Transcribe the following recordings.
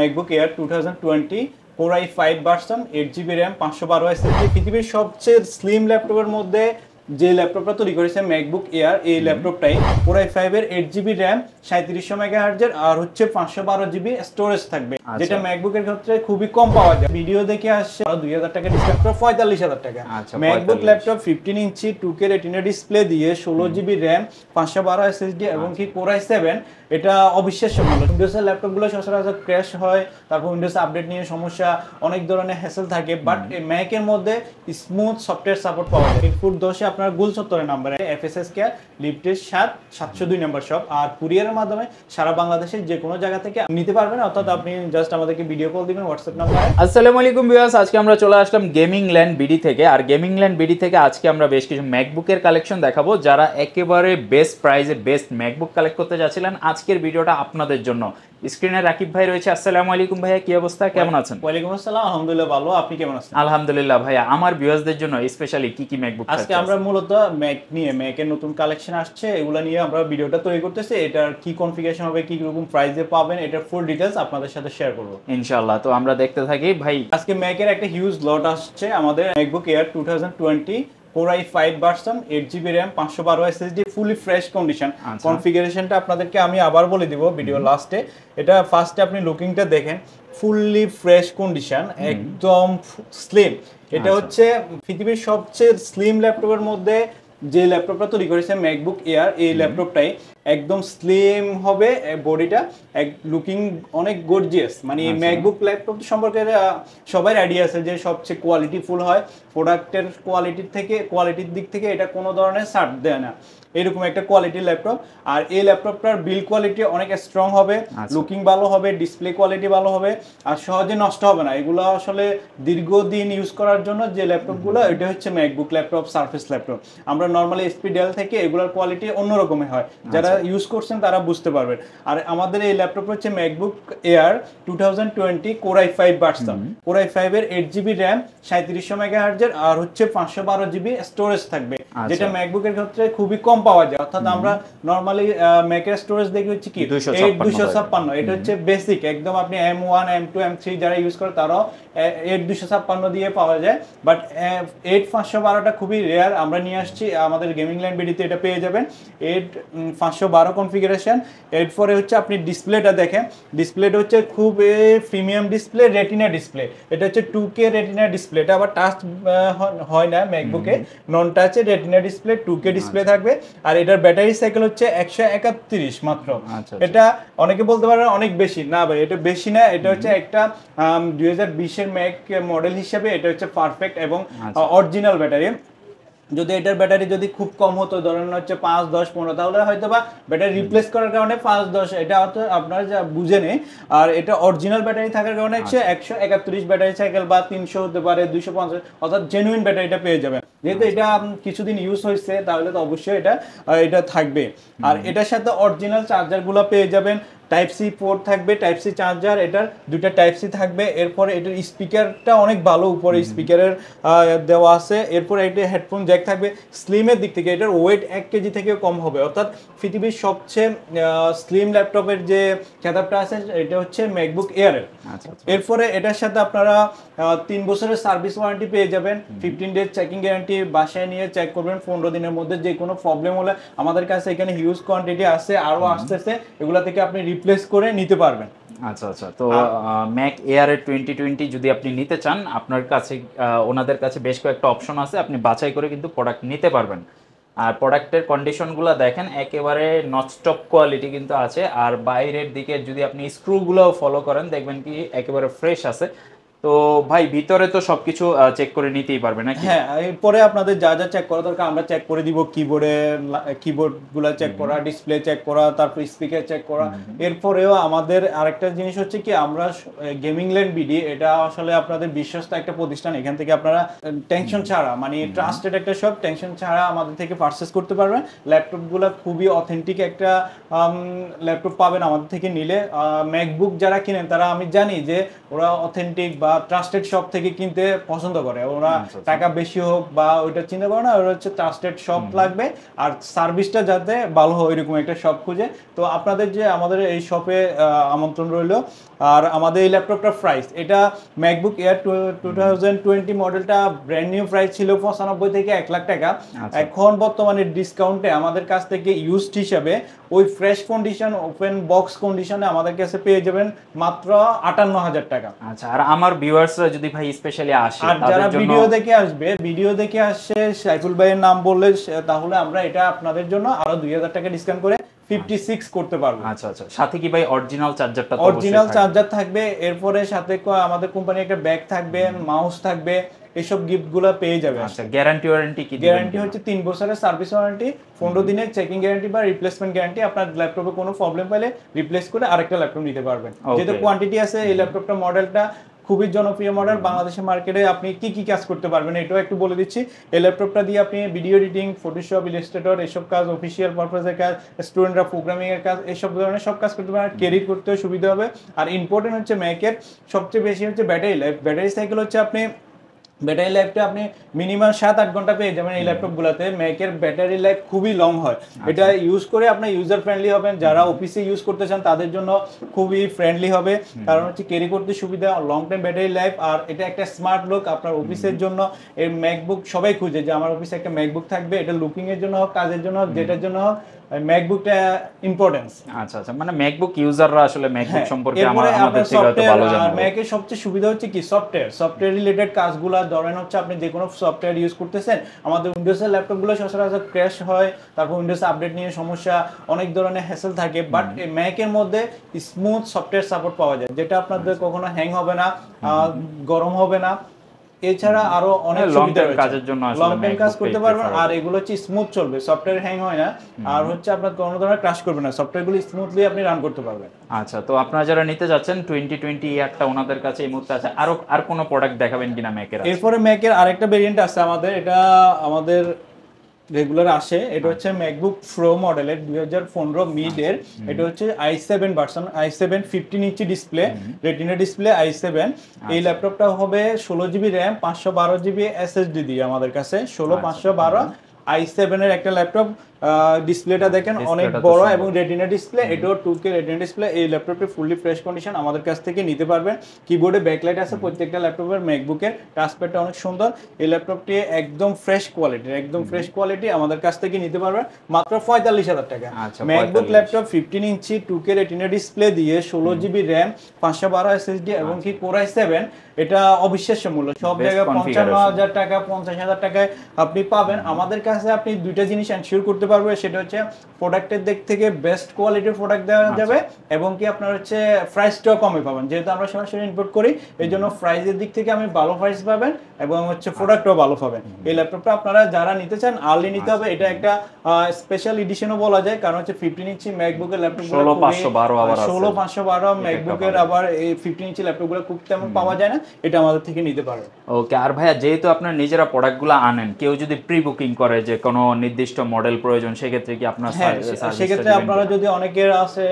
MacBook Air 2020 Core i5 version 8GB RAM 512 SSD পৃথিবীর সবচেয়ে slim ল্যাপটপের মধ্যে যে ল্যাপটপটা তৈরি করেছে MacBook Air এই ল্যাপটপটাই Core i5 এর 8GB RAM 3700 MHz আর হচ্ছে 512GB স্টোরেজ থাকবে যেটা MacBook এর ক্ষেত্রে খুবই কম পাওয়া যায়। ভিডিও দেখে আসছে 2000 টাকা ডিসকাউন্ট করে 45000 টাকা। MacBook ল্যাপটপ 15 ইঞ্চি 2K রেটিনা ডিসপ্লে দিয়ে 16GB RAM 512 SSD এবং কি Core i7 এটা অবিশ্বাস্য মূল্য। উইন্ডোজের ল্যাপটপগুলো সচরাচর ক্র্যাশ হয়, তারপর উইন্ডোজ আপডেট নিয়ে সমস্যা, অনেক ধরনের হ্যাসেল থাকে, বাট ম্যাকের মধ্যে স্মুথ সফটওয়্যার সাপোর্ট পাওয়া যায়। মিরপুর 10 আপনার গুল 70 নম্বরে FSS কেয়ার লিফটের 702 নম্বর শপ, আর কুরিয়ারের মাধ্যমে সারা বাংলাদেশের যে কোনো জায়গা থেকে নিতে পারবেন, অর্থাৎ আপনি জাস্ট আমাদেরকে ভিডিও কল দিবেন হোয়াটসঅ্যাপ নাম্বারে। আসসালামু আলাইকুম ভিউয়ার্স, আজকে আমরা চলে আসলাম গেমিং ল্যান্ড বিডি থেকে। আর গেমিং ল্যান্ড বিডি থেকে আজকে আমরা বেশ কিছু ম্যাকবুকের কালেকশন দেখাবো। যারা একেবারে বেস্ট প্রাইসে বেস্ট ম্যাকবুক কালেক্ট করতে যাচ্ছিলেন, আজকের ভিডিওটা আপনাদের জন্য। স্ক্রিনে রাকিব ভাই রয়েছে। আসসালামু আলাইকুম ভাইয়া, কি অবস্থা, কেমন আছেন? ওয়ালাইকুম আসসালাম, আলহামদুলিল্লাহ ভালো, আপনি কেমন আছেন? আলহামদুলিল্লাহ ভাইয়া। আমার ভিউয়ার্সদের জন্য স্পেশালি কি কি ম্যাকবুক আজকে আমরা মূলত ম্যাক নিয়ে, ম্যাকের নতুন কালেকশন আসছে, এগুলা নিয়ে আমরা ভিডিওটা তৈরি করতেছি। এটার কি কনফিগারেশন হবে, কি রকম প্রাইসে পাবেন, এটার ফুল ডিটেইলস আপনাদের সাথে শেয়ার করব ইনশাআল্লাহ। তো আমরা দেখতে থাকি ভাই। আজকে ম্যাকের একটা হিউজ লট আসছে আমাদের MacBook Air 2020 Core i5 version 8GB RAM 512 SSD fully fresh condition. কনফিগারেশনটা আপনাদেরকে আমি আবার বলে দিব ভিডিও লাস্টে। এটা ফার্স্টে আপনি লুকিংটা দেখেন, ফুললি ফ্রেশ কন্ডিশন, একদম স্লিম। এটা হচ্ছে পৃথিবীর সবচেয়ে স্লিম ল্যাপটপের মধ্যে যে ল্যাপটপটা তৈরি করেছে MacBook Air এই ল্যাপটপটাই একদম স্লিম হবে, বডিটা লুকিং অনেক গর্জিয়াস। মানে MacBook ল্যাপটপ সম্পর্কে সবাই আইডিয়া আছে যে সবচেয়ে কোয়ালিটিফুল হয়, প্রোডাক্টের কোয়ালিটির দিক থেকে এটা কোনো ধরনের ছাড় দেয় না, এরকম একটা কোয়ালিটির ল্যাপটপ। আর এই ল্যাপটপটার বিল্ড কোয়ালিটি অনেক স্ট্রং হবে, লুকিং ভালো হবে, ডিসপ্লে কোয়ালিটি ভালো হবে, আর সহজে নষ্ট হবে না। এগুলো আসলে দীর্ঘদিন ইউজ করার জন্য যে ল্যাপটপগুলো, এটা হচ্ছে MacBook ল্যাপটপ, সারফেস ল্যাপটপ। আমরা নর্মালি HP Dell থেকে এগুলোর কোয়ালিটি অন্যরকমের হয়, যারা ইউজ করছেন তারা বুঝতে পারবেন। আর আমাদের এই ল্যাপটপ হচ্ছে MacBook Air 2020 Core i5 version. Core i5 এর 8GB RAM 3700 MHz আর হচ্ছে 512GB স্টোরেজ থাকবে, যেটা MacBook এর ক্ষেত্রে খুবই কম পাওয়া যায়। অর্থাৎ আমরা নরমালি ম্যাকের স্টোরেজ দেখি হচ্ছে কি 256, এটা হচ্ছে বেসিক একদম। আপনি M1 M2 M3 যারা ইউজ করে তারাও 8256 দিয়ে পাওয়া যায়, বাট 8512টা খুবই রেয়ার। আমরা নিয়ে আসছি আমাদের গেমিং ল্যান্ড বিডিতে, এটা পেয়ে যাবেন 8512 কনফিগারেশন। এরপরে হচ্ছে আপনি ডিসপ্লেটা দেখেন, ডিসপ্লেটা হচ্ছে খুব প্রিমিয়াম ডিসপ্লে, রেটিনা ডিসপ্লে। এটা হচ্ছে 2K রেটিনা ডিসপ্লে, এটা আবার টাচ হয় না ম্যাকবুকে, নন টাচে রেটিনা ডিসপ্লে 2K ডিসপ্লে থাকবে। আর এটার ব্যাটারি সাইকেল হচ্ছে 131 মাত্র। এটা অনেকে বলতে পারে অনেক বেশি, না ভাই এটা বেশি না, এটা হচ্ছে একটা 2020 এর ম্যাক মডেল হিসেবে এটা হচ্ছে পারফেক্ট এবং অরিজিনাল ব্যাটারি। যদি এটার ব্যাটারি যদি খুব কম হতো, ধরেন হচ্ছে 5, 10, 15, তাহলে হয়তো বা ব্যাটারি রিপ্লেস করার কারণে 5, 10 এটা হয়তো আপনারা যা বুঝে নেই। আর এটা অরিজিনাল ব্যাটারি থাকার কারণে হচ্ছে 131 ব্যাটারি সাইকেল বা 300 হতে পারে, 250, অর্থাৎ জেনুইন ব্যাটারিটা পেয়ে যাবেন। যেহেতু এটা কিছুদিন ইউজ হয়েছে তাহলে তো অবশ্যই এটা থাকবে। আর এটার সাথে অরিজিনাল চার্জারগুলো পেয়ে যাবেন, টাইপ সি পোর্ট থাকবে, টাইপ সি চার্জার, এটার দুইটা টাইপ সি থাকবে। এরপরে এটার স্পিকারটা অনেক ভালো, উপরে স্পিকারের দেওয়া আছে। এরপরে এটা হেডফোন জ্যাক থাকবে। স্লিমের দিক থেকে এটার ওয়েট 1 কেজি থেকেও কম হবে, অর্থাৎ পৃথিবীর সবচেয়ে স্লিম ল্যাপটপের যে খেতাবটা আছে এটা হচ্ছে MacBook Air এর। এরপরে এটার সাথে আপনারা 3 বছরের সার্ভিস ওয়ারেন্টি পেয়ে যাবেন, 15 ডেজ চেকিং গ্যারান্টি, বাসায় নিয়ে চেক করবেন 15 দিনের মধ্যে। যে কোনো প্রবলেম হলে আমাদের কাছে এখানে হিউজ কোয়ান্টিটি আছে, আরও আসতেছে, এগুলা থেকে আপনি রিপ্লেস করে নিতে পারবেন। আচ্ছা। তো ম্যাক এয়ার এর 2020 যদি আপনি নিতে চান, আপনার কাছে ওনাদের কাছে বেশ কয়েকটা অপশন আছে, আপনি বাছাই করে কিন্তু প্রোডাক্ট নিতে পারবেন। আর প্রোডাক্টের কন্ডিশনগুলো দেখেন, একেবারে নটস্টপ কোয়ালিটি কিন্তু আছে। আর বাইরের দিকে যদি আপনি স্ক্রুগুলো ফলো করেন দেখবেন কি একেবারে ফ্রেশ আছে। তো ভাই ভিতরে তো সবকিছু চেক করে নিতেই পারবে নাকি? হ্যাঁ, এরপরে আপনাদের যা যা চেক করা দরকার আমরা চেক করে দিব। কিবোর্ডগুলো চেক করা, ডিসপ্লে চেক করা, তারপর স্পিকার চেক করা। এরপরেও আমাদের আরেকটা জিনিস হচ্ছে কি, আমরা গেমিং ল্যান্ড বিডি এটা আসলে আপনাদের বিশ্বস্ত একটা প্রতিষ্ঠান। এখান থেকে আপনারা টেনশন ছাড়া, মানে ট্রাস্টেড একটা শপ, টেনশন ছাড়া আমাদের থেকে পারচেস করতে পারবেন। ল্যাপটপগুলো খুবই অথেন্টিক একটা ল্যাপটপ পাবেন আমাদের থেকে নিলে। ম্যাকবুক যারা কিনেন তারা আমি জানি যে ওরা অথেন্টিক বা ট্রাস্টেড শপ থেকে কিনতে পছন্দ করে। ওরা টাকা বেশি হোক বা ওইটা চিন্তা করে না, ওরা হচ্ছে ট্রাস্টেড শপ লাগবে আর সার্ভিসটা যাতে ভালো হয় এরকম একটা শপ খুঁজে। তো আপনাদের যে আমাদের এই শপে আমন্ত্রণ রইল। আর আমাদের এই ল্যাপটপটার প্রাইস, এটা ম্যাকবুক এয়ার 2020 মডেলটা ব্র্যান্ড নিউ প্রাইস ছিল 95 থেকে 1 লাখ টাকা। এখন বর্তমানে ডিসকাউন্টে আমাদের কাছ থেকে ইউজড হিসাবে ওই ফ্রেশ কন্ডিশন ওপেন বক্স কন্ডিশনে আমাদের কাছে পেয়ে যাবেন মাত্র 58,000 টাকা। আচ্ছা, আর আমার ভিউয়ার্সরা যদি ভাই স্পেশালি আসে, আর যারা ভিডিও দেখে আসবে, ভিডিও দেখে আসছে সাইফুল ভাইয়ের নাম বললে, তাহলে আমরা এটা আপনাদের জন্য আরো 2000 টাকা ডিসকাউন্ট করে 56 করতে পারবো। আচ্ছা আচ্ছা, সাথে কি ভাই অরিজিনাল চার্জারটা? অরিজিনাল চার্জার থাকবে, এরপরে সাথে আমাদের কোম্পানি একটা ব্যাগ থাকবে, মাউস থাকবে, এইসব গিফটগুলো পেয়ে যাবে। আচ্ছা, গ্যারান্টি ওয়ারেন্টি কি? গ্যারান্টি হচ্ছে 3 বছরের সার্ভিস ওয়ারেন্টি, 15 দিনের চেকিং গ্যারান্টি বা রিপ্লেসমেন্ট গ্যারান্টি। আপনার ল্যাপটপে কোনো প্রবলেম পেলে রিপ্লেস করে আরেকটা ল্যাপটপ নিতে পারবেন। যেহেতু কোয়ান্টিটি আছে, এই ল্যাপটপটা মডেলটা খুবই জনপ্রিয় মডেল। বাংলাদেশের মার্কেটে আপনি কি কি কাজ করতে পারবেন এটাও একটু বলে দিচ্ছি। এই ল্যাপটপটা দিয়ে আপনি ভিডিও এডিটিং, ফটোশপ, ইলাস্ট্রেটর এসব কাজ, অফিসিয়াল পারপাসের কাজ, স্টুডেন্টরা প্রোগ্রামিং এর কাজ, এইসব ধরনের সব কাজ করতে পারেন। ক্যারি করতেও সুবিধা হবে। আর ইম্পর্টেন্ট হচ্ছে ম্যাকের সবচেয়ে বেশি হচ্ছে ব্যাটারি লাইফ। ব্যাটারি সাইকেল হচ্ছে আপনি ব্যাটারি লাইফটা আপনি মিনিমাম 7-8 ঘন্টা পেয়ে যাবেন এই ল্যাপটপগুলোতে। ম্যাকের ব্যাটারি লাইফ খুবই লং হয়। এটা ইউজ করে আপনার ইউজার ফ্রেন্ডলি হবেন। যারা অফিসে ইউজ করতে চান তাদের জন্য খুবই ফ্রেন্ডলি হবে, কারণ হচ্ছে ক্যারি করতে সুবিধা, লং টাইম ব্যাটারি লাইফ। আর এটা একটা স্মার্ট লুক আপনার অফিসের জন্য। এই ম্যাকবুক সবাই খুঁজে যে আমার অফিসে একটা ম্যাকবুক থাকবে, এটা লুকিং এর জন্য হোক, কাজের জন্য হোক, যেটার জন্য হোক, ম্যাকবুকটা ইম্পর্টেন্স। আচ্ছা আচ্ছা, মানে ম্যাকবুক ইউজাররা আসলে ম্যাকবুক সম্পর্কে আমাদের থেকে হয়তো ভালো জানেন। আর ম্যাকের সবচেয়ে সুবিধা হচ্ছে কি সফটওয়্যার রিলেটেড কাজগুলো। ধরেন হচ্ছে আপনি যে কোনো সফটওয়্যার ইউজ করতেছেন, আমাদের উইন্ডোজের ল্যাপটপগুলো সচরাচর ক্র্যাশ হয়, তারপর উইন্ডোজ আপডেট নিয়ে সমস্যা, অনেক ধরনের হ্যাসেল থাকে। বাট ম্যাকের মধ্যে স্মুথ সফটওয়্যার সাপোর্ট পাওয়া যায়, যেটা আপনাদের কখনো হ্যাং হবে না, গরম হবে না। এছাড়া আরো অনেক সুবিধা রয়েছে, কাজের জন্য লং টাইম কাজ করতে পারবেন। আর এগুলো হচ্ছে স্মুথ চলবে, সফটওয়্যার হ্যাং হয় না, আর হচ্ছে আপনার কোনো ধরনের ক্র্যাশ করবে না, সফটওয়্যারগুলো স্মুথলি আপনি রান করতে পারবেন। আচ্ছা, তো আপনারা যারা নিতে যাচ্ছেন 2020 ইয়ারটা ওনাদের কাছে এই মুহূর্তে আছে। আর কোনো প্রোডাক্ট দেখাবেন কিনা ম্যাকের? এরপরে ম্যাকের আরেকটা ভেরিয়েন্ট আছে আমাদের, এটা আমাদের রেগুলার আসে। এটা হচ্ছে ম্যাকবুক প্রো মডেলের 2015 মিড এর। এটা হচ্ছে i7 version, i7 15 inch display, retina display i7। এই ল্যাপটপটা হবে 16 জিবি র্যাম, 512 জিবি এসএসডি দিয়ে আমাদের কাছে। 16/512 i7 এর একটা ল্যাপটপ। ডিসপ্লেটা দেখেন অনেক বড় এবং রেটিনা ডিসপ্লে, এটাও 2K রেটিনা ডিসপ্লে। এই ল্যাপটপটি ফুললি ফ্রেশ কন্ডিশন, আমাদের কাছ থেকে নিতে পারবেন। কিবোর্ডে ব্যাকলাইট আছে প্রত্যেকটা ল্যাপটপের, ম্যাকবুকের টাচপ্যাডটা অনেক সুন্দর। এই ল্যাপটপটি একদম ফ্রেশ কোয়ালিটি, আমাদের কাছ থেকে নিতে পারবেন মাত্র 45,000 টাকা। ম্যাকবুক ল্যাপটপ 15 ইঞ্চি 2K রেটিনা ডিসপ্লে দিয়ে 16 জিবি র্যাম, 512 এসএসডি এবং কি Core i7, এটা অবিশ্বাস্য মূল্য। সব জায়গায় 55,000 টাকা 50,000 টাকায় আপনি পাবেন। আমাদের কাছে আপনি দুইটা জিনিস এনশিওর করতে পারবে, সেটা হচ্ছে প্রোডাক্টের দিক থেকে বেস্ট কোয়ালিটির প্রোডাক্ট দেওয়া যাবে এবং কি আপনার হচ্ছে প্রাইসটাও কমে পাবেন। যেহেতু আমরা সরাসরি ইম্পোর্ট করি, এই জন্য প্রাইসের দিক থেকে আমি ভালো প্রাইস পাবেন এবং হচ্ছে প্রোডাক্টও ভালো পাবেন। এই ল্যাপটপটা আপনারা যারা নিতে চান আর্লি নিতে হবে। এটা একটা স্পেশাল এডিশনও বলা যায়, কারণ হচ্ছে 15 ইঞ্চি ম্যাকবুকের ল্যাপটপ 16/512 ম্যাকবুকের, আবার এই 15 ইঞ্চি ল্যাপটপগুলো খুব তেমন পাওয়া যায় না, এটা আমাদের থেকে নিতে পারবেন। ওকে, আর ভাইয়া যেহেতু আপনারা নিজেরা প্রোডাক্টগুলো আনেন, কেউ যদি প্রি বুকিং করে যে কোনো নির্দিষ্ট মডেল প্রয়োজন, সেক্ষেত্রে কি আপনার সেক্ষেত্রে আপনারা যদি অনেকের আছে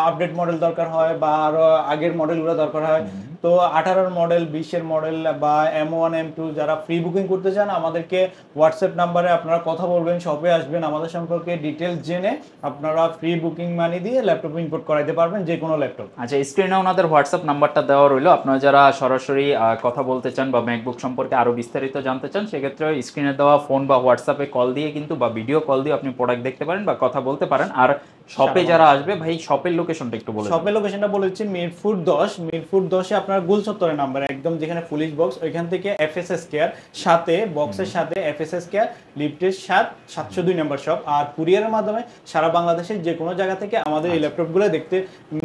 আপডেট মডেল দরকার হয় বা আরো আগের মডেলগুলো দরকার হয়, তো 18 মডেল, 20 মডেল বা M1 M2 যারা প্রি বুকিং করতে চান, আমাদেরকে হোয়াটসঅ্যাপ নাম্বারে আপনারা কথা বলবেন, শপে আসবেন, আমাদের সম্পর্কে ডিটেলস জেনে আপনারা প্রি বুকিং মানি দিয়ে ল্যাপটপ ইম্পোর্ট করাইতে পারবেন, যে কোনো ল্যাপটপ। আচ্ছা, স্ক্রিনে ওনাদের হোয়াটসঅ্যাপ নাম্বারটা দেওয়া রইলো। আপনারা যারা সরাসরি কথা বলতে চান বা ম্যাকবুক সম্পর্কে আরো বিস্তারিত জানতে চান, সেক্ষেত্রে স্ক্রিনে দেওয়া ফোন বা হোয়াটসঅ্যাপে কল দিয়ে কিন্তু বা ভিডিও কল দিয়ে আপনি প্রোডাক্ট দেখতে পারেন বা কথা বলতে পারেন। আর শপে যারা আসবে, ভাই শপের লোকেশনটা একটু বলুন। শপের লোকেশনটা বলেছি মিরপুর 10 এ আপনার গুলচত্বরের নাম্বার একদম, যেখানে পুলিশ বক্স, ওইখান থেকে FSS কেয়ার সাথে বক্সের সাথে FSS কেয়ার লিফটের 702 নম্বর শপ। আর কুরিয়ারের মাধ্যমে সারা বাংলাদেশের যে কোনো জায়গা থেকে আমাদের এই ল্যাপটপগুলো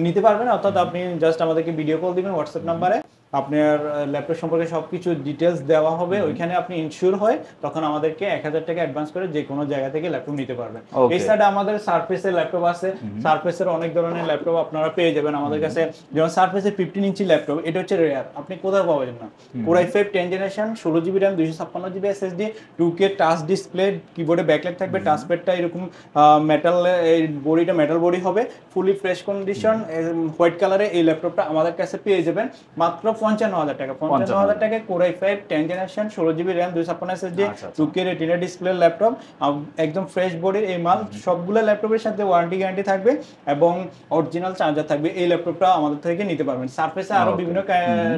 নিতে পারবেন। অর্থাৎ আপনি জাস্ট আমাদেরকে ভিডিও কল দিবেন হোয়াটসঅ্যাপ নাম্বারে, আপনার ল্যাপটপ সম্পর্কে সবকিছু ডিটেলস দেওয়া হবে, ওইখানে আপনি ইনশিওর হয়, তখন আমাদেরকে 1000 টাকা অ্যাডভান্স করে যে কোনো জায়গা থেকে ল্যাপটপ নিতে পারবেন। এই সাইডে আমাদের সারফেসের ল্যাপটপ আছে, সারফেসের অনেক ধরনের ল্যাপটপ আপনারা পেয়ে যাবেন আমাদের কাছে। যেমন সারফেসের 15 ইঞ্চি ল্যাপটপ, এটা হচ্ছে রেয়ার, আপনি কোথাও পাবেন না। Core i5 10 generation, 16 GB RAM, 256 GB SSD, 2K touch display, কিবোর্ডে ব্যাকলাইট থাকবে, টাচপ্যাডটা এরকম মেটাল, এই বডিটা মেটাল বডি হবে, ফুলি ফ্রেশ কন্ডিশন, হোয়াইট কালারে এই ল্যাপটপটা আমাদের কাছে পেয়ে যাবেন মাত্র 55,000 টাকা। 55,000 টাকায় Core i5 10 generation, 16 GB RAM, 256 SSD, 2K retina display laptop, একদম ফ্রেশ বডির এই মাল। সবগুলো ল্যাপটপের সাথে ওয়ারেন্টি ওয়ারেন্টি গ্যারান্টি থাকবে এবং অরিজিনাল চার্জার থাকবে। এই ল্যাপটপটা আমাদের থেকে নিতে পারবেন। সারফেসে আরো বিভিন্ন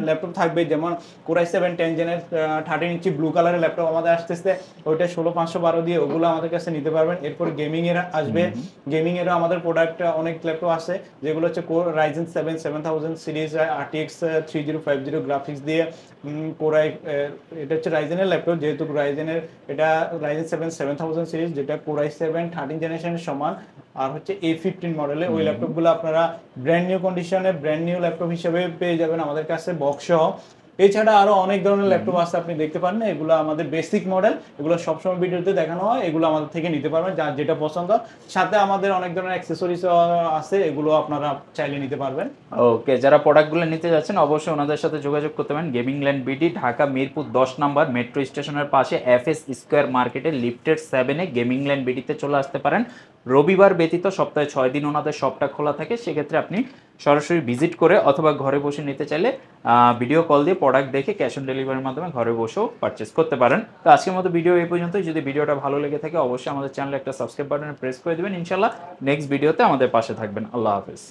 ল্যাপটপ থাকবে, যেমন কোরাই 7 10 জেনের 13 ইঞ্চি ব্লু কালারের ল্যাপটপ আমাদের আসতেছে, ওইটা 16512 দিয়ে, ওগুলো আমাদের কাছে নিতে পারবেন। এরপর গেমিং এর আসবে, গেমিং এরও আমাদের প্রোডাক্ট অনেক ল্যাপটপ আছে, যেগুলো হচ্ছে Ryzen 7 7000 সিরিজ RTX 3050 গ্রাফিক্স দিয়ে কোরাই, এটা হচ্ছে রাইজেনের ল্যাপটপ, যেহেতু রাইজেনের এটা Ryzen 7 7000 সিরিজ, যেটা কোরাই 7 13 জেনারেশনের সমান, আর হচ্ছে A15 মডেলে। ওই ল্যাপটপগুলো আপনারা ব্র্যান্ড নিউ কন্ডিশনে ব্র্যান্ড নিউ ল্যাপটপ হিসেবে পেয়ে যাবেন আমাদের কাছে বক্স সহ। এছাড়া আরো অনেক ধরনের ল্যাপটপ আছে, আপনি দেখতে পারেন, এগুলো আমাদের বেসিক মডেল, এগুলো সবসময় ভিডিওতে দেখানো হয়, এগুলো আমাদের থেকে নিতে পারবেন যার যেটা পছন্দ। সাথে আমাদের অনেক ধরনের অ্যাক্সেসরিজ আছে, এগুলো আপনারা চাইলে নিতে পারবেন। ওকে, যারা প্রোডাক্টগুলো নিতে যাচ্ছেন অবশ্যই ওনাদের সাথে যোগাযোগ করতে পারেন। Gaming land BD, Dhaka Mirpur 10 নম্বর মেট্রো স্টেশনের পাশে FS স্কয়ার মার্কেটে লিফটেড 7-এ গেমিং ল্যান্ড বিডিতে চলে আসতে পারেন। রবিবার ব্যতীত সপ্তাহে 6 দিন ওনাদের শপটা খোলা থাকে, সেক্ষেত্রে আপনি সরাসরি ভিজিট করে অথবা ঘরে বসে নিতে চাইলে ভিডিও কল দিয়ে প্রোডাক্ট দেখে ক্যাশ অন ডেলিভারির মাধ্যমে ঘরে বসেও পারচেস করতে পারেন। তো আজকের মতো ভিডিও এই পর্যন্তই। যদি ভিডিওটা ভালো লেগে থাকে অবশ্যই আমাদের চ্যানেলে একটা সাবস্ক্রাইব বাটনে প্রেস করে দেবেন। ইনশাল্লাহ নেক্সট ভিডিওতে আমাদের পাশে থাকবেন। আল্লাহ হাফেজ।